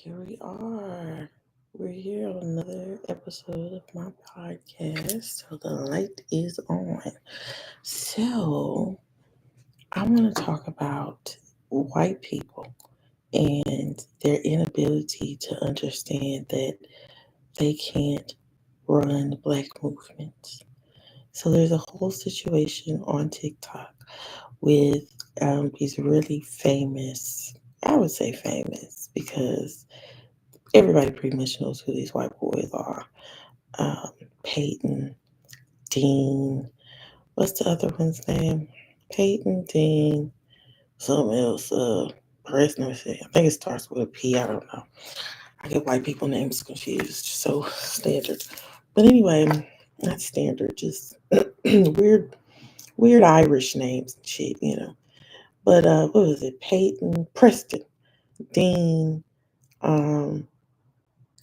Here we are. We're here on another episode of my podcast. So the light is on. So I want to talk about white people and their inability to understand that they can't run black movements. So there's a whole situation on TikTok with these really famous, I would say famous, because everybody pretty much knows who these white boys are. Um, Peyton, Dean, what's the other one's name? Peyton, Dean, something else. Preston, I think it starts with a P. I don't know. I get white people names confused. So standard. But anyway, not standard, just weird Irish names and shit. But what was it? Peyton, Preston, Dean, um,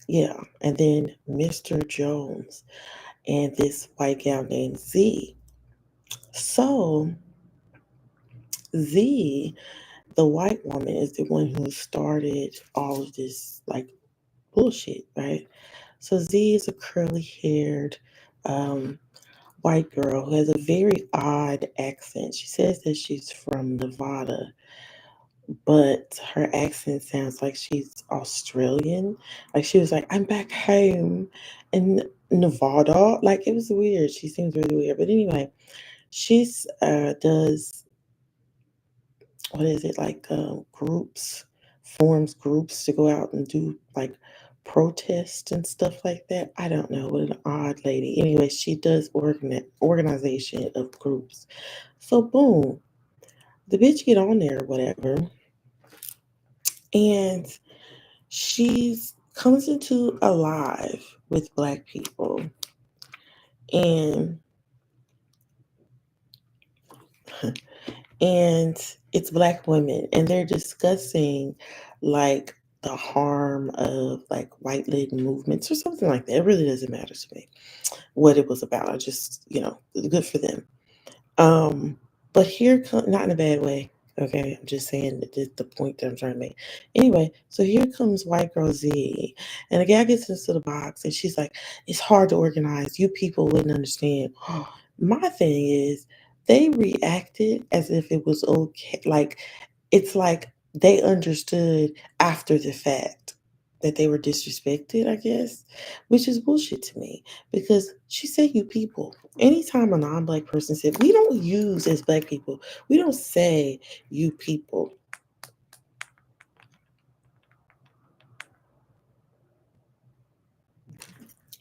yeah, and then Mr. Jones and this white gal named Z. So Z, the white woman, is the one who started all of this like bullshit, right? So Z is a curly haired white girl who has a very odd accent. She says that she's from Nevada, but her accent sounds like she's Australian. Like she was like, I'm back home in Nevada. Like it was weird. She seems really weird. But anyway, she's does what is it like forms groups to go out and do like protests and stuff like that. I don't know. What an odd lady. Anyway, she does organization of groups. So boom, the bitch get on there or whatever, and she's comes into a live with black people, and and it's black women, and they're discussing like the harm of like white led movements or something like that. It really doesn't matter to me what it was about. I just, good for them. But here comes, not in a bad way. Okay, I'm just saying that the point that I'm trying to make. Anyway, so here comes white girl Z, and the guy gets into the box, and she's like, "It's hard to organize. You people wouldn't understand." My thing is, they reacted as if it was okay. Like it's like they understood after the fact that they were disrespected, I guess, which is bullshit to me because she said you people. Anytime a non-black person said, we don't use as black people, we don't say you people.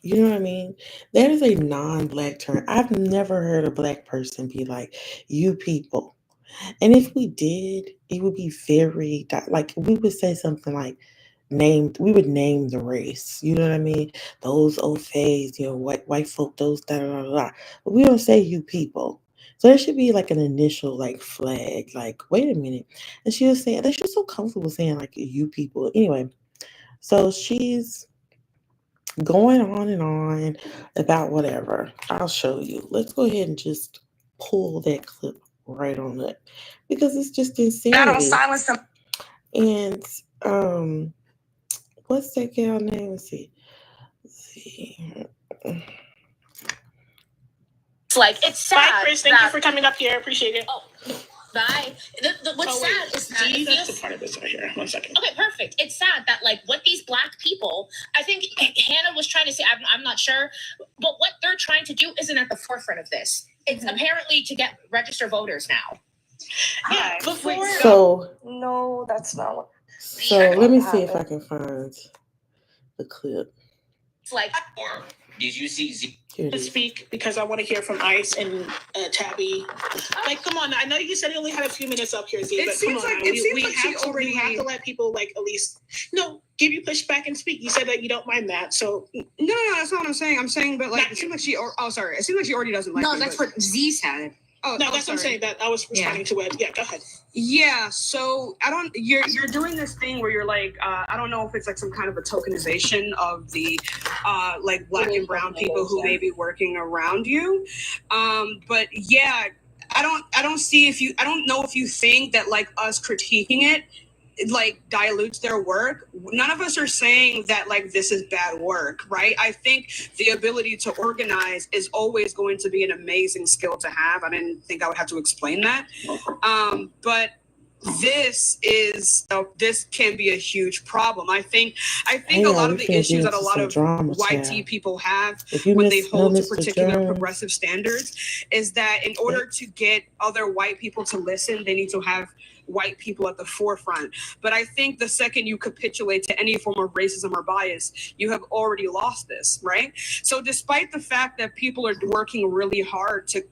You know what I mean? That is a non-black term. I've never heard a black person be like, you people. And if we did, it would be very like we would say something like we would name the race. You know what I mean? Those old fays, white folk, those da da da da. But we don't say you people. So there should be like an initial like flag, like, wait a minute. And she was saying that she was so comfortable saying like you people. Anyway, so she's going on and on about whatever. I'll show you. Let's go ahead and just pull that clip right on up because it's just insanity. I don't silence them. And what's that gal name? Let's see. It's like it's sad. Bye, Chris. Thank you for coming up here. Appreciate it. Oh, bye. What's sad is that that's the part of this right here. 1 second. Okay, perfect. It's sad that like what these black people, I think Hannah was trying to say. I'm not sure, but what they're trying to do isn't at the forefront of this. It's apparently to get register voters now. Yeah. Before. So no, that's not what. So let me see if I can find the clip. It's like. Did you see Z? To speak because I want to hear from Ice and Tabby. Like, come on! I know you said you only had a few minutes up here, Z. But come on, we have to let people like at least give you pushback and speak. You said that you don't mind that, so no, that's not what I'm saying. I'm saying, but like, it seems like she. Sorry, it seems like she already doesn't like. No, that's what Z said. Oh, no, that's what I'm saying. That I was responding to it. Yeah, go ahead. Yeah, so I don't. You're doing this thing where you're like, I don't know if it's like some kind of a tokenization of the, like black and brown people who may be working around you, but yeah, I don't know if you think that like us critiquing it like dilutes their work. None of us are saying that like this is bad work, right? I think the ability to organize is always going to be an amazing skill to have. I didn't think I would have to explain that. But this can be a huge problem. I think a lot of the issues that a lot of YT people have when they hold to particular progressive standards is that in order to get other white people to listen, they need to have white people at the forefront. But I think the second you capitulate to any form of racism or bias, you have already lost this, right? So despite the fact that people are working really hard to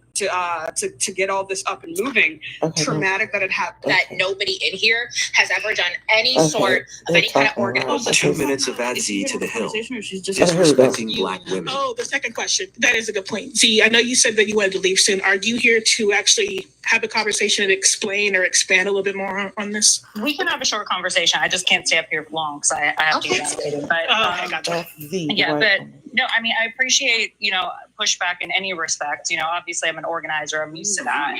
get all this up and moving, traumatic that it happened. That nobody in here has ever done any sort of any kind of organization. 2 minutes of Ad Z to the Hill. Disrespecting Black women. Oh, the second question. That is a good point. Z, I know you said that you wanted to leave soon. Are you here to actually have a conversation and explain or expand a little bit more on this? We can have a short conversation. I just can't stay up here long because I have to get out. But I gotcha. But no, I mean, I appreciate, pushback in any respect. Obviously I'm an organizer. I'm used to that.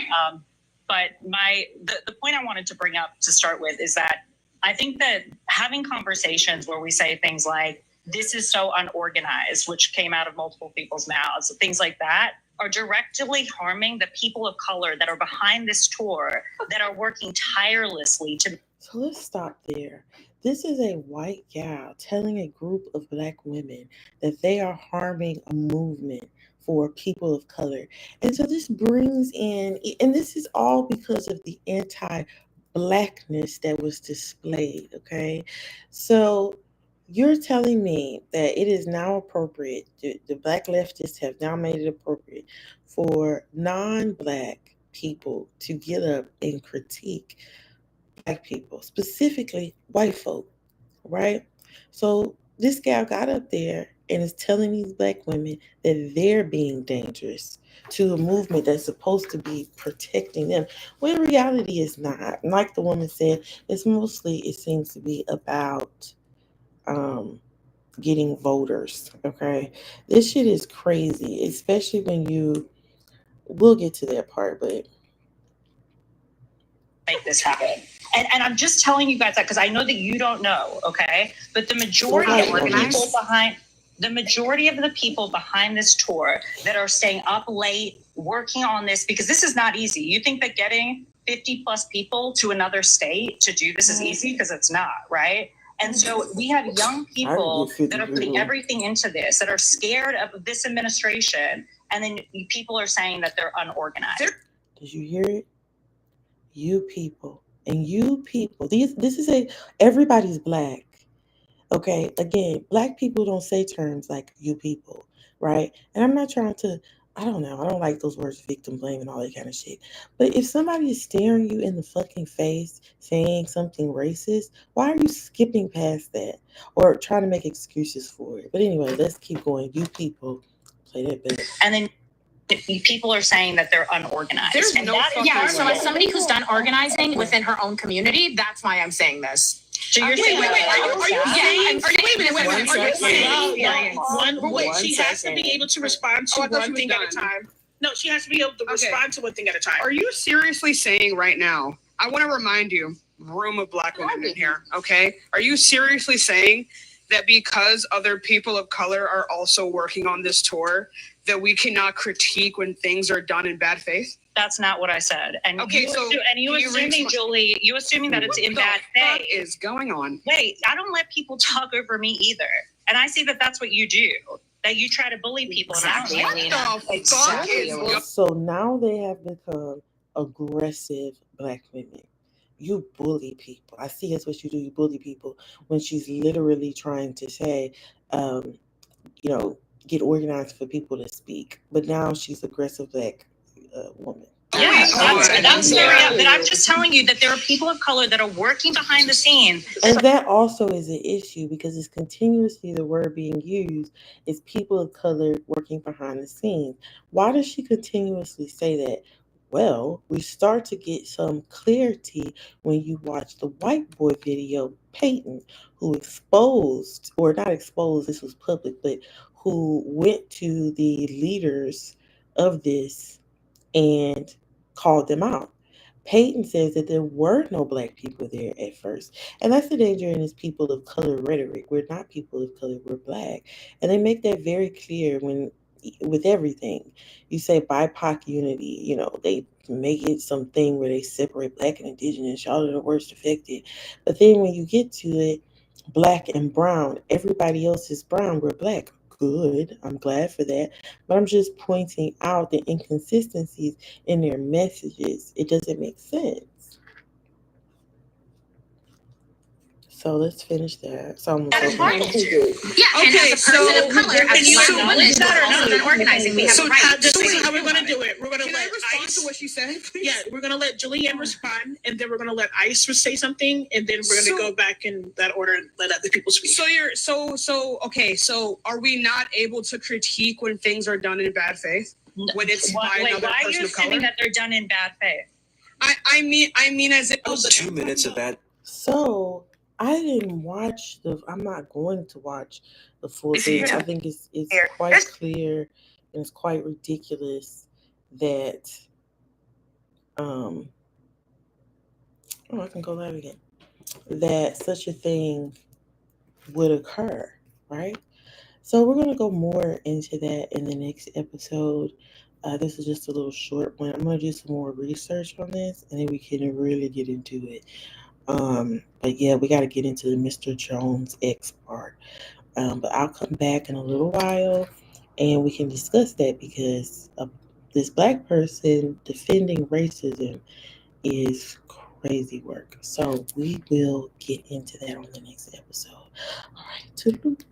But the point I wanted to bring up to start with is that I think that having conversations where we say things like, this is so unorganized, which came out of multiple people's mouths, things like that, are directly harming the people of color that are behind this tour, that are working tirelessly to. So let's stop there. This is a white gal telling a group of Black women that they are harming a movement for people of color. And so this brings in, and this is all because of the anti-Blackness that was displayed, okay? So you're telling me that it is now appropriate, the Black leftists have now made it appropriate for non-Black people to get up and critique Black people, specifically white folk, right? So this gal got up there and is telling these Black women that they're being dangerous to a movement that's supposed to be protecting them, when in reality it's not. Like the woman said, it's mostly, it seems to be about getting voters, okay? This shit is crazy, especially when we'll get to that part, but make this happen. And I'm just telling you guys that because I know that you don't know, okay? But the majority of the people behind this tour that are staying up late working on this, because this is not easy. You think that getting 50 plus people to another state to do this is easy? Because it's not, right? And so we have young people that are putting everything into this, that are scared of this administration, and then people are saying that they're unorganized. Did you hear it? You people. And you people. This is everybody's Black. Okay? Again, Black people don't say terms like you people, right? And I'm not trying to, I don't know, I don't like those words, victim blame and all that kind of shit. But if somebody is staring you in the fucking face saying something racist, why are you skipping past that or trying to make excuses for it? But anyway, let's keep going. You people, play that back. And then people are saying that they're unorganized. There's no so as somebody who's done organizing within her own community, that's why I'm saying this. So you're saying, she has to be able to respond to one thing at a time. No, she has to be able to respond to one thing at a time. Are you seriously saying right now, I want to remind you, room of Black women in here, okay? Are you seriously saying that because other people of color are also working on this tour, that we cannot critique when things are done in bad faith? That's not what I said. And okay, you assuming, Julie, you assuming that it's in bad faith. What is going on? Wait, I don't let people talk over me either. And I see that that's what you do. That you try to bully people. Exactly. And So now they have become aggressive Black women. You bully people. I see that's what you do. You bully people when she's literally trying to say, get organized for people to speak. But now she's aggressive Black woman. Yeah, that's but I'm just telling you that there are people of color that are working behind the scenes. And that also is an issue because it's continuously the word being used is people of color working behind the scenes. Why does she continuously say that? Well, we start to get some clarity when you watch the white boy video, Peyton, who exposed, or not exposed, this was public, but who went to the leaders of this and called them out. Peyton says that there were no black people there at first. And that's the danger in this people of color rhetoric. We're not people of color, we're black. And they make that very clear with everything. You say BIPOC unity, they make it something where they separate black and indigenous. Y'all are the worst affected. But then when you get to it, black and brown, everybody else is brown, we're black. Good, I'm glad for that. But I'm just pointing out the inconsistencies in their messages. It doesn't make sense. So let's finish that. So Yeah, and as a person of color, as black women, we're also been organizing. We have a right. This is how we're going to do it. We're going to let Ice to what she said. Please? Yeah, we're going to let Julianne respond, and then we're going to let Ice say something, and then we're going to go back in that order and let other people speak. So are we not able to critique when things are done in bad faith? When it's by another person of color? Why are you assuming that they're done in bad faith? I mean as it was 2 minutes of bad. So I didn't watch I'm not going to watch the full thing. I think it's quite clear and it's quite ridiculous that I can go live again. That such a thing would occur, right? So we're gonna go more into that in the next episode. This is just a little short one. I'm gonna do some more research on this and then we can really get into it. But yeah, we got to get into the Mr. Jones X part. But I'll come back in a little while and we can discuss that because this black person defending racism is crazy work. So we will get into that on the next episode. All right, toodaloo.